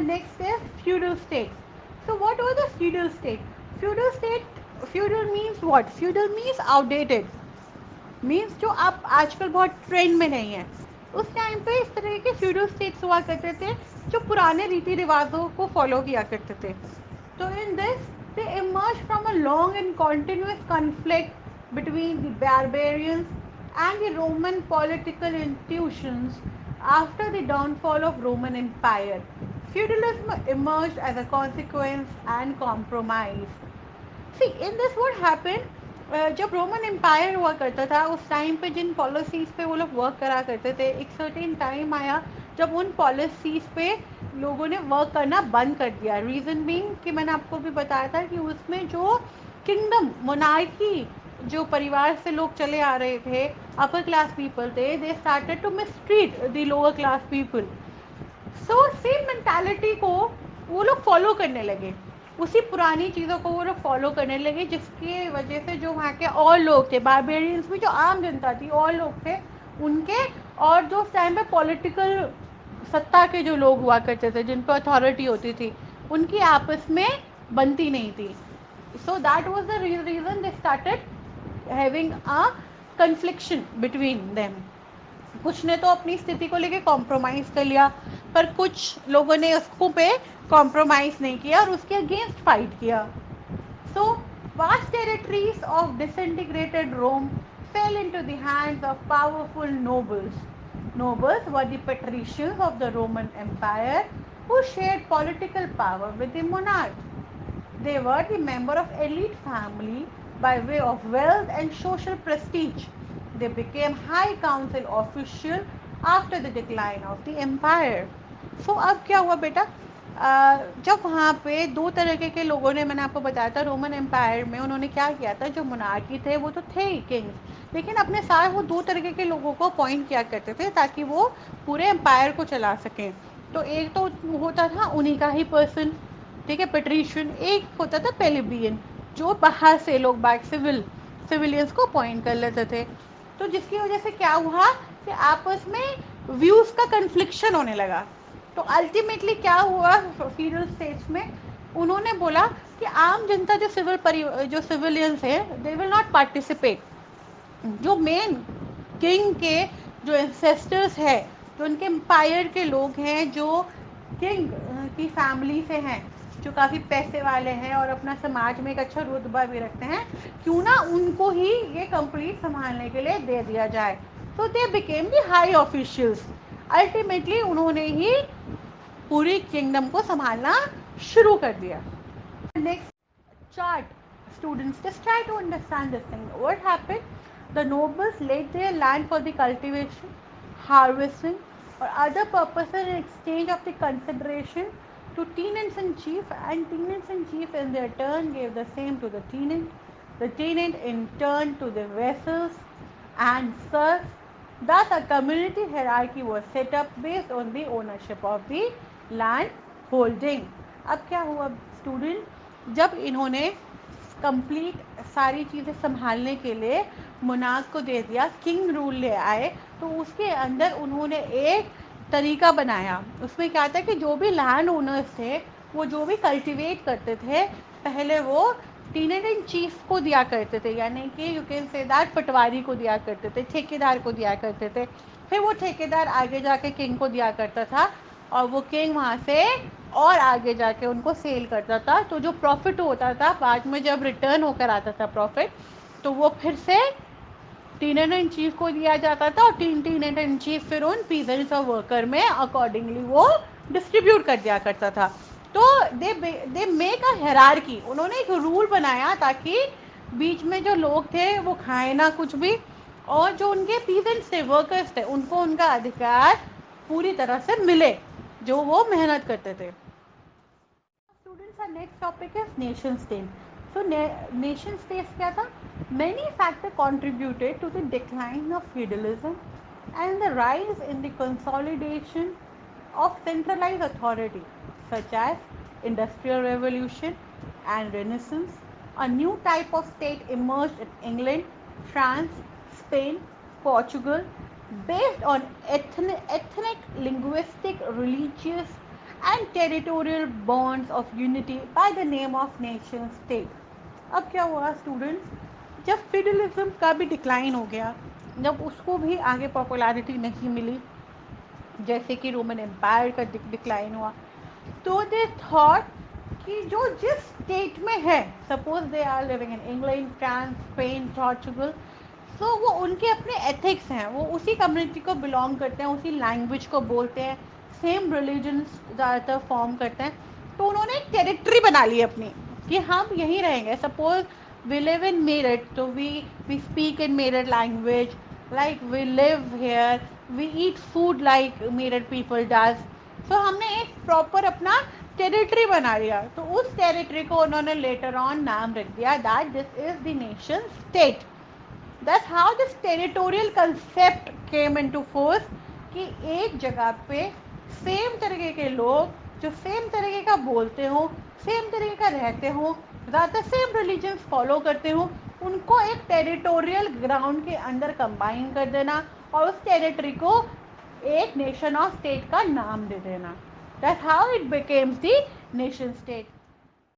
next is feudal states. So what was the feudal state? Feudal state, feudal means what? Feudal means outdated, means जो आप आजकल बहुत trend में नहीं है। उस टाइम पे इस तरह के फ्यूडल स्टेट्स हुआ करते थे जो पुराने रीति रिवाजों को फॉलो किया करते थे। तो in this they emerge from a long and continuous conflict between the barbarians and the Roman political institutions after the downfall of Roman Empire. Feudalism emerged as a consequence and compromise. See in this what happened, जब Roman Empire हुआ करता था उस time पे जिन policies पे वो लोग work करा करते थे, एक सर्टेन टाइम आया जब उन पॉलिसीज़ पे लोगों ने वर्क करना बंद कर दिया। रीज़न बीइंग कि मैंने आपको भी बताया था कि उसमें जो किंगडम मोनार्की जो परिवार से लोग चले आ रहे थे, अपर क्लास पीपल थे, they started to mistreat the lower class people. So same mentality को वो लोग फॉलो करने लगे, उसी पुरानी चीज़ों को वो लोग फॉलो करने लगे, जिसकी वजह से जो वहाँ के और लोग थे बारबेरियंस में, जो आम जनता थी और लोग थे उनके, और जो उस टाइम पे पॉलिटिकल सत्ता के जो लोग हुआ करते थे जिन पर अथॉरिटी होती थी, उनकी आपस में बनती नहीं थी। So that was the reason they started having a confliction between them. कुछ ने तो अपनी स्थिति को लेके कॉम्प्रोमाइज़ कर लिया, पर कुछ लोगों ने उसको पे कॉम्प्रोमाइज़ नहीं किया और उसके अगेंस्ट फाइट किया। सो vast territories of disintegrated Rome fell into the hands of powerful nobles. Nobles were the patricians of the Roman Empire who shared political power with the monarch. They were the member of elite family by way of wealth and social prestige. They became high council official after the decline of the empire. So अब क्या हुआ बेटा, जब वहाँ पे दो तरीके के लोगों ने, मैंने आपको बताया था रोमन एम्पायर में उन्होंने क्या किया था, जो मोनार्की थे वो तो थे ही किंग्स, लेकिन अपने साथ वो दो तरीके के लोगों को अपॉइंट किया करते थे ताकि वो पूरे एम्पायर को चला सकें। तो एक तो होता था उन्हीं का ही पर्सन, ठीक है, पेट्रिशियन। एक होता था पेलिबियन, जो बाहर से लोग बाग सिविलियंस को अपॉइंट कर लेते थे। तो जिसकी वजह से क्या हुआ कि आपस में व्यूज़ का कन्फ्लिक्शन होने लगा। तो अल्टीमेटली क्या हुआ फ्यूडल स्टेट्स में, उन्होंने बोला कि आम जनता जो सिविलियंस है दे विल नॉट पार्टिसिपेट। जो मेन किंग के जो एंसेस्टर्स है, जो उनके एम्पायर के लोग हैं, जो किंग की फैमिली से हैं, जो काफ़ी पैसे वाले हैं और अपना समाज में एक अच्छा रुतबा भी रखते हैं, क्यों ना उनको ही ये कंप्लीट संभालने के लिए दे दिया जाए। तो they became the high officials. Ultimately उन्होंने ही पूरी किंगडम को संभालना शुरू कर दिया। Next chart, students, just try to understand this thing. What happened? The nobles laid their land for the cultivation, harvesting, or other purposes in exchange of the consideration to tenants in chief, and tenants in chief in their turn gave the same to the tenant. The tenant in turn to the vassals and serfs. Thus, a community hierarchy was set up based on the ownership of the land holding. अब क्या हुआ student, जब इन्होंने complete सारी चीज़ें संभालने के लिए मुनाक को दे दिया, किंग रूल ले आए, तो उसके अंदर उन्होंने एक तरीका बनाया। उसमें क्या था कि जो भी लैंड ओनर्स थे वो जो भी कल्टीवेट करते थे, पहले वो टीनेट इन चीफ को दिया करते थे, यानी कि यू कैन से दैट पटवारी को दिया करते थे, ठेकेदार को दिया करते थे। फिर वो ठेकेदार आगे जाके किंग को दिया करता था और वो किंग वहाँ से और आगे जाके उनको सेल करता था। तो जो प्रॉफिट होता था बाद में जब रिटर्न होकर आता था प्रॉफिट, तो वो फिर से टीनेट इन चीफ को दिया जाता था और टीनेट इन चीफ फिर उन पीजेंट्स और वर्कर में अकॉर्डिंगली वो डिस्ट्रीब्यूट कर दिया करता था। तो दे मेक अ हायरार्की, उन्होंने एक रूल बनाया ताकि बीच में जो लोग थे वो खाए ना कुछ भी, और जो उनके पीजेंट्स थे, वर्कर्स थे, उनको उनका अधिकार पूरी तरह से मिले जो वो मेहनत करते थे। Students, our next topic is nation state. So nation states क्या था? Many factors contributed to the decline of feudalism and the rise in the consolidation of centralized authority, such as industrial revolution and renaissance. A new type of state emerged in England, France, Spain, Portugal, based on ethnic, linguistic, religious and territorial bonds of unity by the name of nation state. अब क्या हुआ students, जब federalism का भी decline हो गया, जब उसको भी आगे पॉपुलैरिटी नहीं मिली, जैसे कि रोमन एम्पायर का डिक्लाइन हुआ, तो दे थॉट कि जो जिस स्टेट में है, suppose they are living in England, France, Spain, Portugal, so वो उनके अपने एथिक्स हैं, वो उसी कम्युनिटी को बिलोंग करते हैं, उसी लैंग्वेज को बोलते हैं, सेम रिलीजन ज़्यादातर फॉर्म करते हैं, तो उन्होंने एक टेरिटरी बना ली अपनी कि हम यहीं रहेंगे। Suppose we live in Meerut, तो we speak in Meerut language, like we live here, we eat food like Meerut people does, so हमने एक प्रॉपर अपना टेरिटरी बना लिया, तो उस टेरिटरी को उन्होंने लेटर ऑन नाम रख दिया that this is the nation state. That's how this territorial concept came into force कि एक जगह पे सेम तरीके के लोग जो सेम तरीके का बोलते हो, सेम तरीके का रहते हो, ज़्यादातर सेम रिलीजन्स फॉलो करते हो, उनको एक टेरिटोरियल ग्राउंड के अंदर कंबाइन कर देना और उस टेरिटरी को एक नेशन ऑफ स्टेट का नाम दे देना। That's how it becomes the nation state.